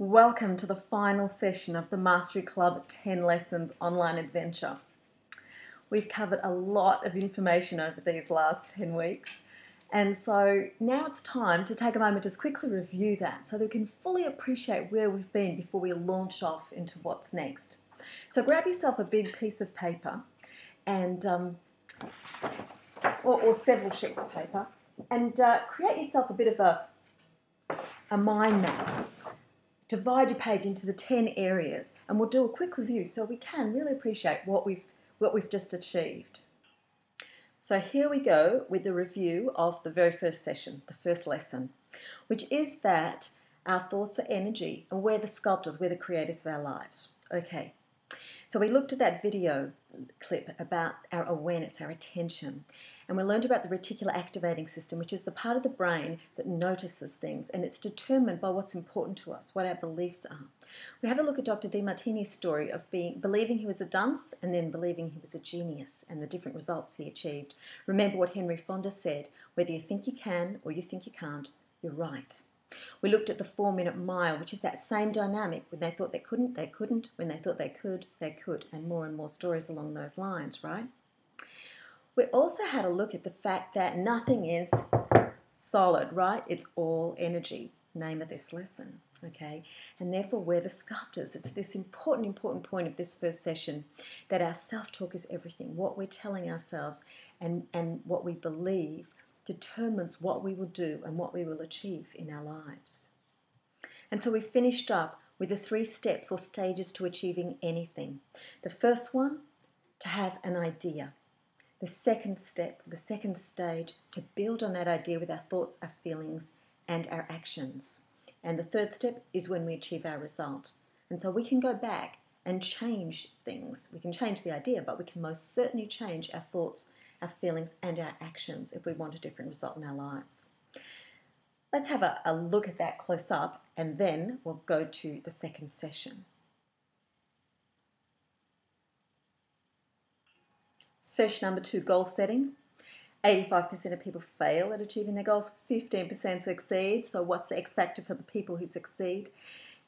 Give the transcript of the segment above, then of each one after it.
Welcome to the final session of the Mastery Club 10 Lessons online adventure. We've covered a lot of information over these last 10 weeks, and so now it's time to take a moment to just quickly review that so that we can fully appreciate where we've been before we launch off into what's next. So grab yourself a big piece of paper and or several sheets of paper and create yourself a bit of a mind map. Divide your page into the 10 areas and we'll do a quick review so we can really appreciate what we've just achieved. So here we go with the review of the very first session, the first lesson, which is that our thoughts are energy and we're the sculptors, we're the creators of our lives. Okay, so we looked at that video clip about our awareness, our attention, and we learned about the reticular activating system, which is the part of the brain that notices things, and it's determined by what's important to us, what our beliefs are. We had a look at Dr. DeMartini's story of believing he was a dunce and then believing he was a genius and the different results he achieved. Remember what Henry Fonda said, whether you think you can or you think you can't, you're right. We looked at the 4-minute mile, which is that same dynamic. When they thought they couldn't, they couldn't. When they thought they could, and more stories along those lines, right? We also had a look at the fact that nothing is solid, right? It's all energy, name of this lesson, okay? And therefore we're the sculptors. It's this important point of this first session that our self-talk is everything. What we're telling ourselves and what we believe determines what we will do and what we will achieve in our lives. And so we finished up with the 3 steps or stages to achieving anything. The first one, to have an idea. The second step, the second stage, to build on that idea with our thoughts, our feelings, and our actions. And the third step is when we achieve our result. And so we can go back and change things. We can change the idea, but we can most certainly change our thoughts, our feelings, and our actions if we want a different result in our lives. Let's have a look at that close up, and then we'll go to the second session. Session number 2, goal setting. 85% of people fail at achieving their goals, 15% succeed. So what's the X factor for the people who succeed?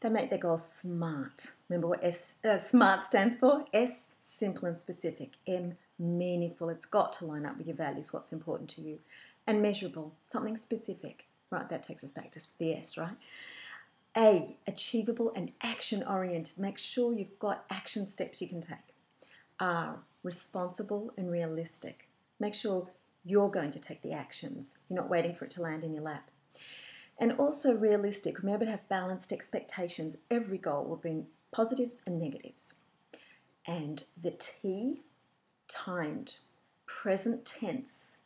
They make their goals SMART. Remember what SMART stands for? S, simple and specific. M, meaningful. It's got to line up with your values, what's important to you. And measurable, something specific. Right, that takes us back to the S, right? A, achievable and action-oriented. Make sure you've got action steps you can take. R, responsible and realistic. Make sure you're going to take the actions. You're not waiting for it to land in your lap. And also realistic. Remember to have balanced expectations. Every goal will bring positives and negatives. And the T, timed, present tense,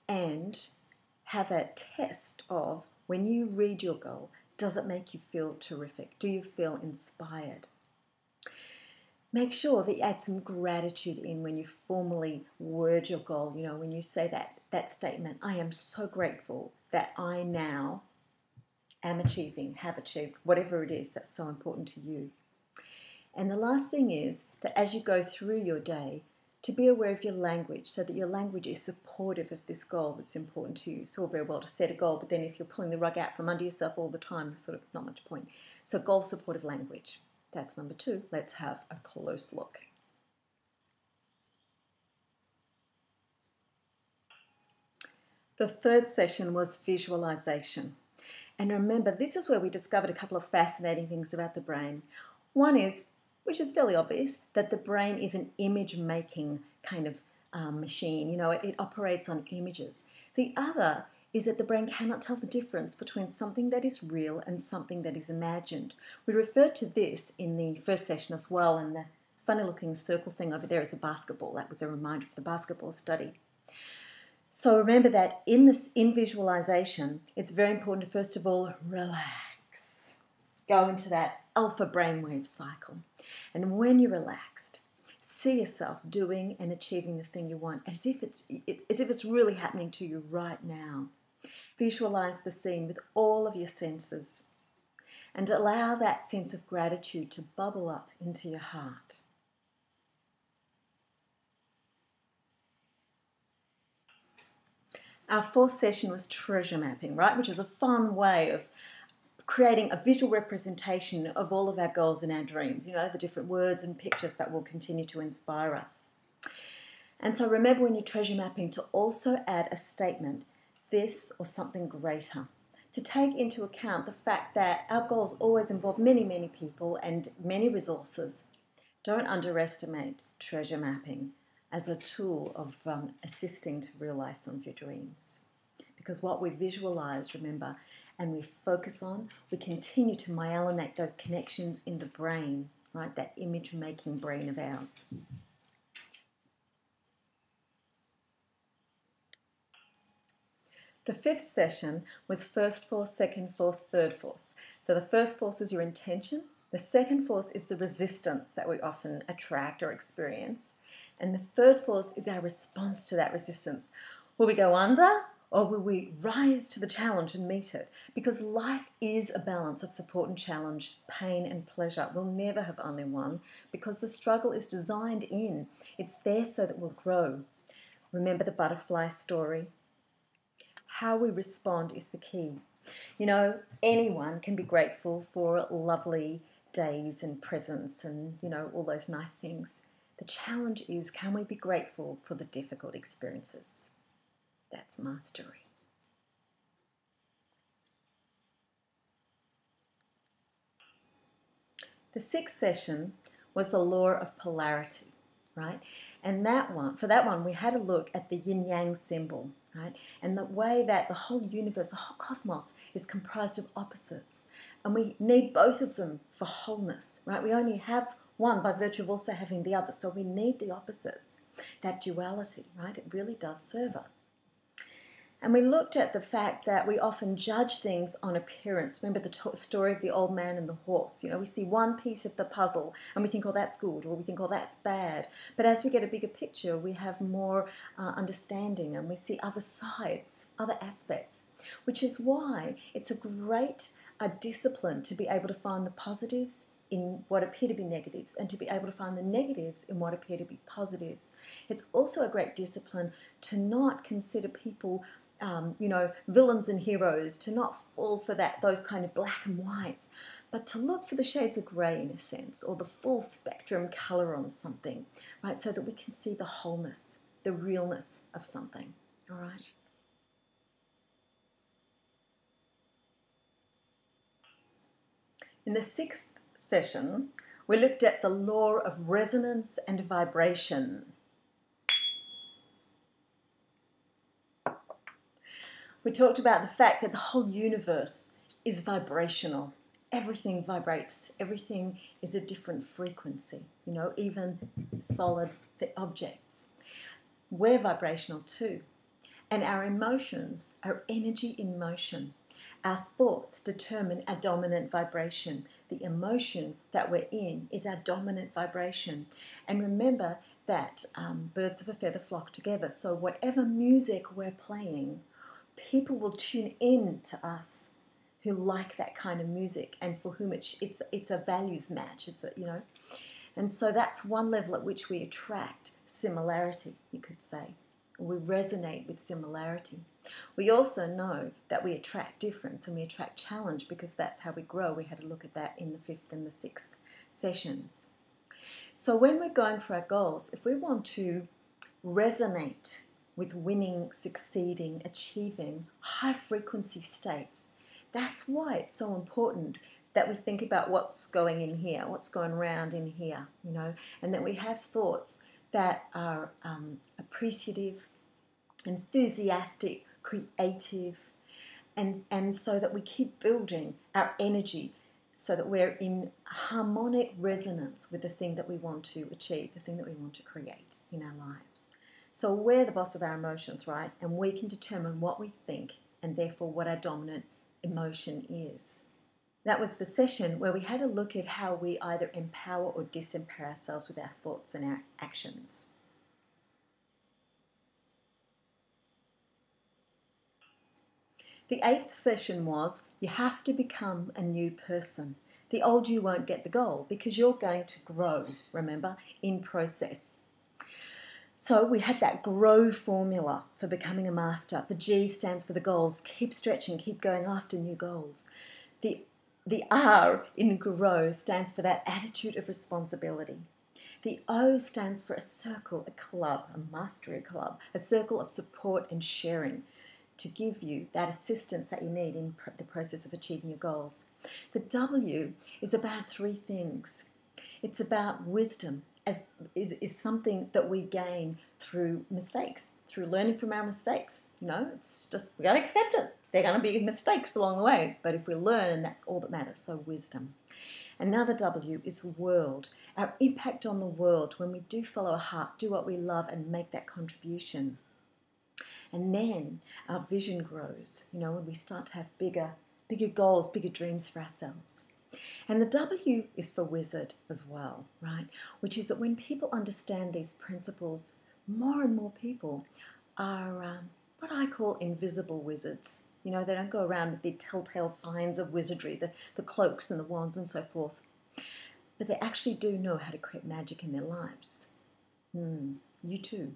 and have a test of when you read your goal, does it make you feel terrific? Do you feel inspired? Make sure that you add some gratitude in when you formally word your goal. You know, when you say that statement, I am so grateful that I now am achieving, have achieved, whatever it is that's so important to you. And the last thing is that as you go through your day, to be aware of your language so that your language is supportive of this goal that's important to you. It's all very well to set a goal, but then if you're pulling the rug out from under yourself all the time, there's sort of not much point. So goal supportive language. That's number 2. Let's have a close look. The third session was visualization. And remember, this is where we discovered a couple of fascinating things about the brain. One is, which is fairly obvious, that the brain is an image-making kind of machine. You know, it operates on images. The other is that the brain cannot tell the difference between something that is real and something that is imagined. We referred to this in the first session as well, and the funny-looking circle thing over there is a basketball. That was a reminder for the basketball study. So remember that in visualization, it's very important to first of all relax. Go into that alpha brainwave cycle. And when you're relaxed, see yourself doing and achieving the thing you want as if it's really happening to you right now. Visualize the scene with all of your senses and allow that sense of gratitude to bubble up into your heart. Our fourth session was treasure mapping, right? Which was a fun way of creating a visual representation of all of our goals and our dreams, the different words and pictures that will continue to inspire us. And so remember when you're treasure mapping to also add a statement, this or something greater, to take into account the fact that our goals always involve many, many people and many resources. Don't underestimate treasure mapping as a tool of assisting to realize some of your dreams. Because what we visualize, remember, and we focus on, we continue to myelinate those connections in the brain, right? That image-making brain of ours. The fifth session was first force, second force, third force. So the first force is your intention. The second force is the resistance that we often attract or experience. And the third force is our response to that resistance. Will we go under? Or will we rise to the challenge and meet it? Because life is a balance of support and challenge, pain and pleasure. We'll never have only one because the struggle is designed in. It's there so that we'll grow. Remember the butterfly story? How we respond is the key. Anyone can be grateful for lovely days and presents and, all those nice things. The challenge is, can we be grateful for the difficult experiences? That's mastery. The sixth session was the law of polarity, right? And for that one, we had a look at the yin-yang symbol, right? And the way that the whole universe, the whole cosmos is comprised of opposites. And we need both of them for wholeness, right? We only have one by virtue of also having the other. So we need the opposites, that duality, right? It really does serve us. And we looked at the fact that we often judge things on appearance. Remember the story of the old man and the horse. We see one piece of the puzzle and we think, oh, that's good, or we think, oh, that's bad. But as we get a bigger picture, we have more understanding and we see other sides, other aspects, which is why it's a great discipline to be able to find the positives in what appear to be negatives and to be able to find the negatives in what appear to be positives. It's also a great discipline to not consider people villains and heroes, to not fall for those kind of black and whites, but to look for the shades of grey in a sense, or the full spectrum colour on something, right? So that we can see the wholeness, the realness of something, all right? In the sixth session, we looked at the law of resonance and vibration. We talked about the fact that the whole universe is vibrational. Everything vibrates. Everything is a different frequency, even solid objects. We're vibrational too. And our emotions are energy in motion. Our thoughts determine our dominant vibration. The emotion that we're in is our dominant vibration. And remember that birds of a feather flock together. So whatever music we're playing, people will tune in to us who like that kind of music and for whom it's a values match. And so that's one level at which we attract similarity, you could say. We resonate with similarity. We also know that we attract difference and we attract challenge because that's how we grow. We had a look at that in the fifth and the sixth sessions. So when we're going for our goals, if we want to resonate with winning, succeeding, achieving high frequency states, that's why it's so important that we think about what's going in here, what's going around in here, and that we have thoughts that are appreciative, enthusiastic, creative, and so that we keep building our energy so that we're in harmonic resonance with the thing that we want to achieve, the thing that we want to create in our lives. So we're the boss of our emotions, right? And we can determine what we think and therefore what our dominant emotion is. That was the session where we had a look at how we either empower or disempower ourselves with our thoughts and our actions. The eighth session was, you have to become a new person. The old you won't get the goal because you're going to grow, remember, in process. So we had that GROW formula for becoming a master. The G stands for the goals. Keep stretching, keep going after new goals. The The R in grow stands for that attitude of responsibility. The O stands for a circle, a club, a mastery club, a circle of support and sharing to give you that assistance that you need in the process of achieving your goals. The W is about three things. It's about wisdom, as is something that we gain through mistakes, through learning from our mistakes. It's just, we got to accept it. They're going to be mistakes along the way, but if we learn, that's all that matters, so wisdom. Another W is world, our impact on the world when we do follow our heart, do what we love and make that contribution. And then our vision grows, when we start to have bigger goals, bigger dreams for ourselves. And the W is for wizard as well, right? Which is that when people understand these principles, more and more people are what I call invisible wizards. They don't go around with the telltale signs of wizardry, the cloaks and the wands and so forth. But they actually do know how to create magic in their lives. You too.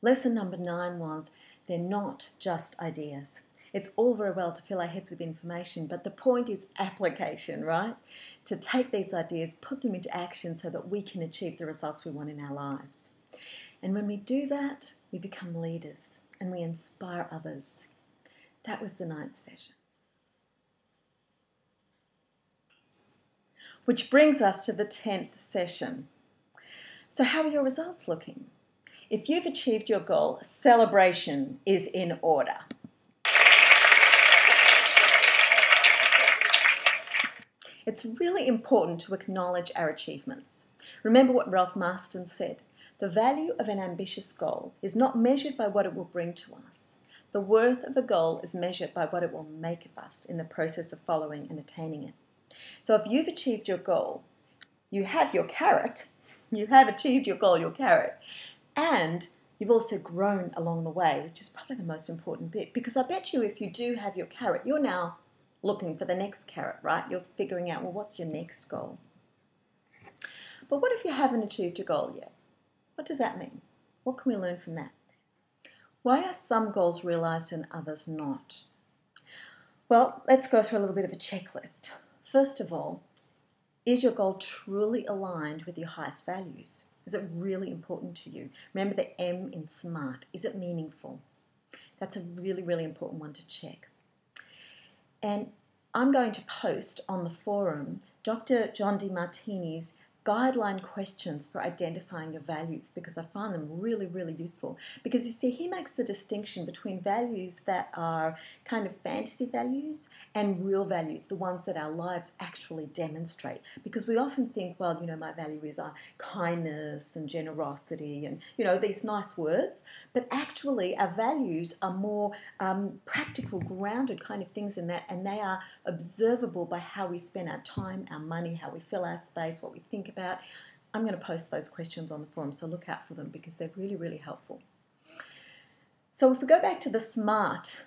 Lesson number 9 was, they're not just ideas. It's all very well to fill our heads with information, but the point is application, right? To take these ideas, put them into action so that we can achieve the results we want in our lives. And when we do that, we become leaders and we inspire others. That was the 9th session. Which brings us to the 10th session. So how are your results looking? If you've achieved your goal, celebration is in order. It's really important to acknowledge our achievements. Remember what Ralph Marston said, the value of an ambitious goal is not measured by what it will bring to us. The worth of a goal is measured by what it will make of us in the process of following and attaining it. So if you've achieved your goal, you have your carrot, you have achieved your goal, your carrot, and you've also grown along the way, which is probably the most important bit, because I bet you if you do have your carrot, you're now looking for the next carrot, right? You're figuring out, well, what's your next goal? But what if you haven't achieved your goal yet? What does that mean? What can we learn from that? Why are some goals realised and others not? Well, let's go through a little bit of a checklist. First of all, is your goal truly aligned with your highest values? Is it really important to you? Remember the M in SMART. Is it meaningful? That's a really, really important one to check. And I'm going to post on the forum Dr. John DeMartini's guideline questions for identifying your values, because I find them really, really useful. Because you see, he makes the distinction between values that are kind of fantasy values and real values, the ones that our lives actually demonstrate. Because we often think, well, my values are kindness and generosity and, these nice words. But actually, our values are more practical, grounded kind of things in that, and they are observable by how we spend our time, our money, how we fill our space, what we think about. I'm going to post those questions on the forum, so look out for them because they're really, really helpful. So if we go back to the SMART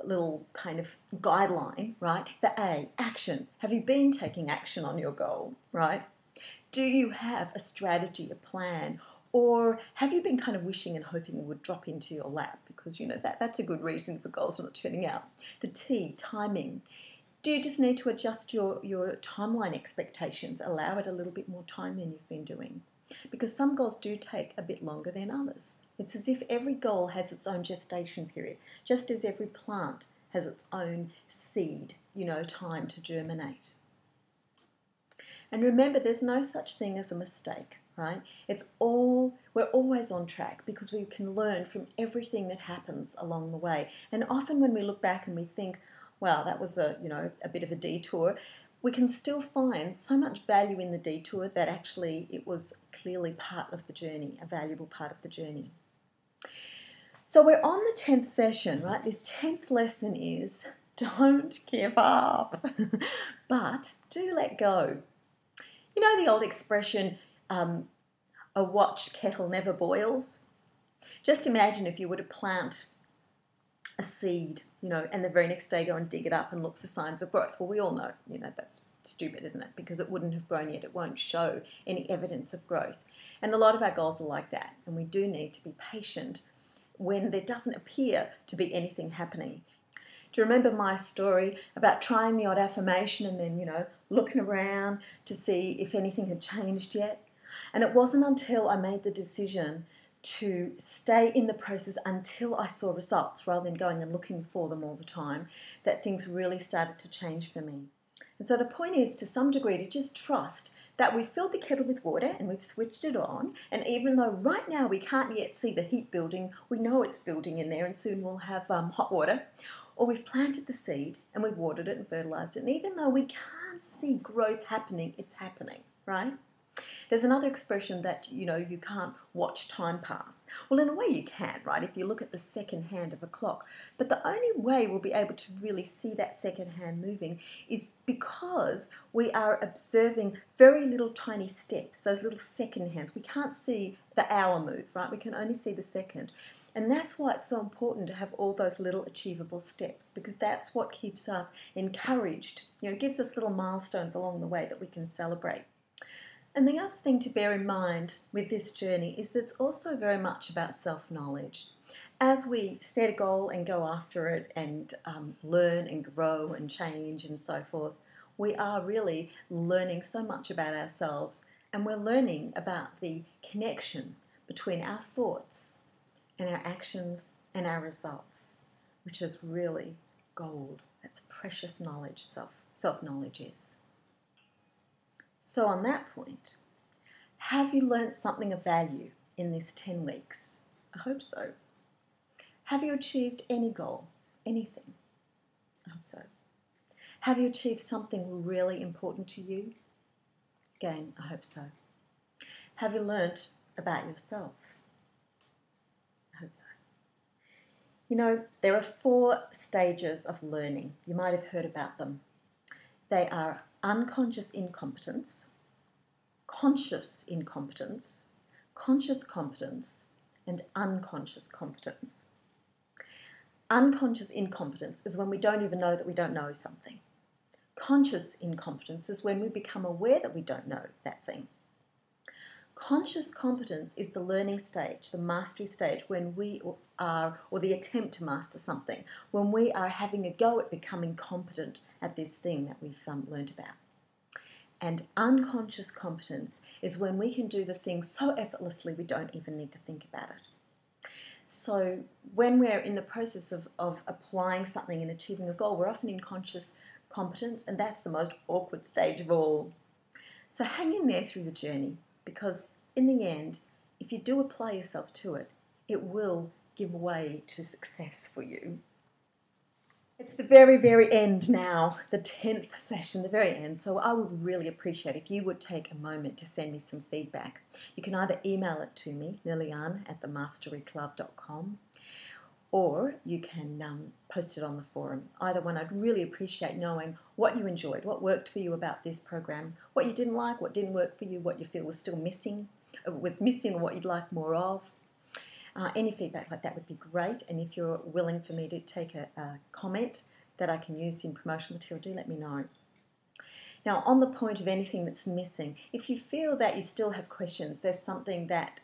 little kind of guideline, right? The A, action. Have you been taking action on your goal, right? Do you have a strategy, a plan? Or have you been kind of wishing and hoping it would drop into your lap? Because, that's a good reason for goals not turning out. The T, timing. Do you just need to adjust your timeline expectations, allow it a little bit more time than you've been doing? Because some goals do take a bit longer than others. It's as if every goal has its own gestation period, just as every plant has its own seed, time to germinate. And remember, there's no such thing as a mistake, right? We're always on track because we can learn from everything that happens along the way. And often when we look back and we think, well, that was a bit of a detour, we can still find so much value in the detour that actually it was clearly part of the journey, a valuable part of the journey. So we're on the 10th session, right? This 10th lesson is don't give up, but do let go. The old expression, a watched kettle never boils? Just imagine if you were to plant a seed, and the very next day go and dig it up and look for signs of growth. Well, we all know, that's stupid, isn't it? Because it wouldn't have grown yet. It won't show any evidence of growth. And a lot of our goals are like that. And we do need to be patient when there doesn't appear to be anything happening. Do you remember my story about trying the odd affirmation and then, looking around to see if anything had changed yet? And it wasn't until I made the decision to stay in the process until I saw results rather than going and looking for them all the time that things really started to change for me. And so the point is, to some degree, to just trust that we've filled the kettle with water and we've switched it on, and even though right now we can't yet see the heat building, we know it's building in there and soon we'll have hot water, or we've planted the seed and we've watered it and fertilized it, and even though we can't see growth happening, it's happening, right? There's another expression that, you can't watch time pass. Well, in a way you can, right, if you look at the second hand of a clock. But the only way we'll be able to really see that second hand moving is because we are observing very little tiny steps, those little second hands. We can't see the hour move, right? We can only see the second. And that's why it's so important to have all those little achievable steps, because that's what keeps us encouraged. It gives us little milestones along the way that we can celebrate. And the other thing to bear in mind with this journey is that it's also very much about self-knowledge. As we set a goal and go after it and learn and grow and change and so forth, we are really learning so much about ourselves, and we're learning about the connection between our thoughts and our actions and our results, which is really gold. That's precious knowledge, self-knowledge is. So on that point, have you learnt something of value in this 10 weeks? I hope so. Have you achieved any goal? Anything? I hope so. Have you achieved something really important to you? Again, I hope so. Have you learnt about yourself? I hope so. There are 4 stages of learning. You might have heard about them. They are unconscious incompetence, conscious incompetence, conscious competence, and unconscious competence. Unconscious incompetence is when we don't even know that we don't know something. Conscious incompetence is when we become aware that we don't know that thing. Conscious competence is the learning stage, the mastery stage, when we are, or the attempt to master something, when we are having a go at becoming competent at this thing that we've learned about. And unconscious competence is when we can do the thing so effortlessly we don't even need to think about it. So when we're in the process of applying something and achieving a goal, we're often in conscious competence, and that's the most awkward stage of all. So hang in there through the journey, because in the end, if you do apply yourself to it, it will give way to success for you. It's the very, very end now, the 10th session, the very end. So I would really appreciate if you would take a moment to send me some feedback. You can either email it to me, Liliane@themasteryclub.com, or you can post it on the forum. Either one, I'd really appreciate knowing what you enjoyed, what worked for you about this program, what you didn't like, what didn't work for you, what you feel was still missing, or what you'd like more of. Any feedback like that would be great, and if you're willing for me to take a comment that I can use in promotional material, do let me know. Now, on the point of anything that's missing, if you feel that you still have questions, there's something that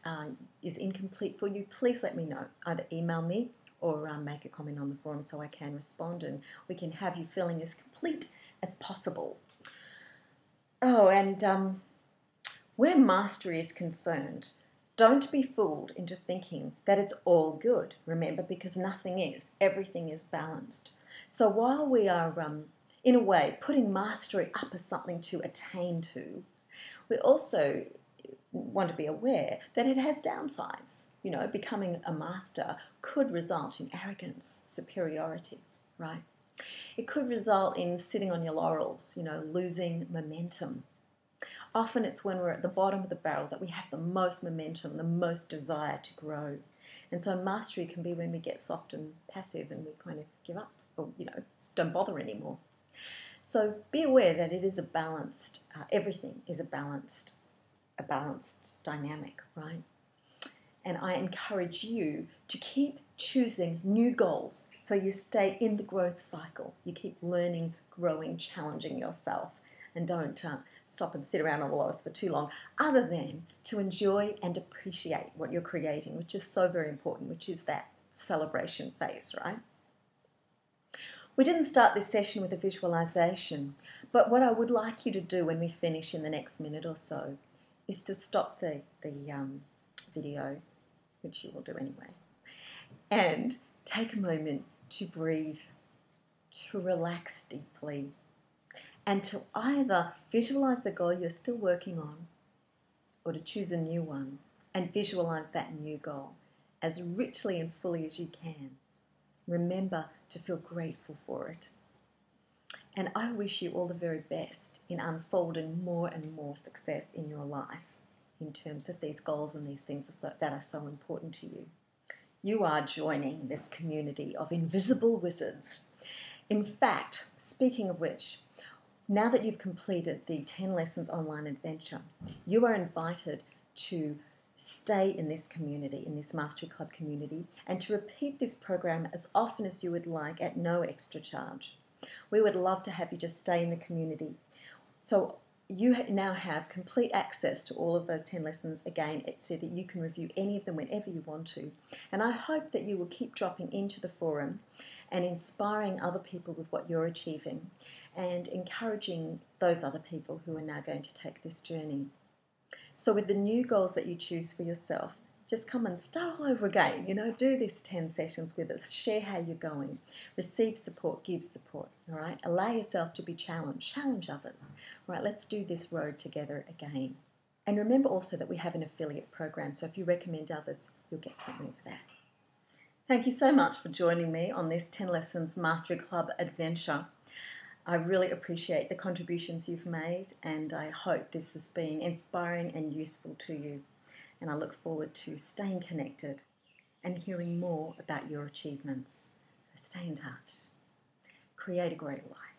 is incomplete for you, please let me know. Either email me or make a comment on the forum so I can respond, and we can have you feeling as complete as possible. Oh, and where mastery is concerned, don't be fooled into thinking that it's all good, remember, because nothing is. Everything is balanced. So while we are, in a way, putting mastery up as something to attain to, we also want to be aware that it has downsides. Becoming a master could result in arrogance, superiority, right? It could result in sitting on your laurels, losing momentum. Often it's when we're at the bottom of the barrel that we have the most momentum, the most desire to grow. And so mastery can be when we get soft and passive and we kind of give up or, don't bother anymore. So be aware that it is a balanced, everything is a balanced dynamic, right? And I encourage you to keep choosing new goals so you stay in the growth cycle. You keep learning, growing, challenging yourself, and don't stop and sit around on the laurels for too long, other than to enjoy and appreciate what you're creating, which is so very important, which is that celebration phase, right? We didn't start this session with a visualization, but what I would like you to do when we finish in the next minute or so is to stop the video, which you will do anyway, and take a moment to breathe, to relax deeply, and to either visualize the goal you're still working on or to choose a new one and visualize that new goal as richly and fully as you can. Remember to feel grateful for it. And I wish you all the very best in unfolding more and more success in your life in terms of these goals and these things that are so important to you. You are joining this community of invisible wizards. In fact, speaking of which, now that you've completed the 10 Lessons Online Adventure, you are invited to stay in this community, in this Mastery Club community, and to repeat this program as often as you would like at no extra charge. We would love to have you just stay in the community. So you now have complete access to all of those 10 lessons again, so that you can review any of them whenever you want to. And I hope that you will keep dropping into the forum and inspiring other people with what you're achieving and encouraging those other people who are now going to take this journey. So with the new goals that you choose for yourself, just come and start all over again. Do these 10 sessions with us. Share how you're going. Receive support, give support, all right? Allow yourself to be challenged. Challenge others. All right, let's do this road together again. And remember also that we have an affiliate program, so if you recommend others, you'll get something for that. Thank you so much for joining me on this 10 Lessons Mastery Club adventure. I really appreciate the contributions you've made, and I hope this has been inspiring and useful to you. And I look forward to staying connected and hearing more about your achievements. So stay in touch. Create a great life.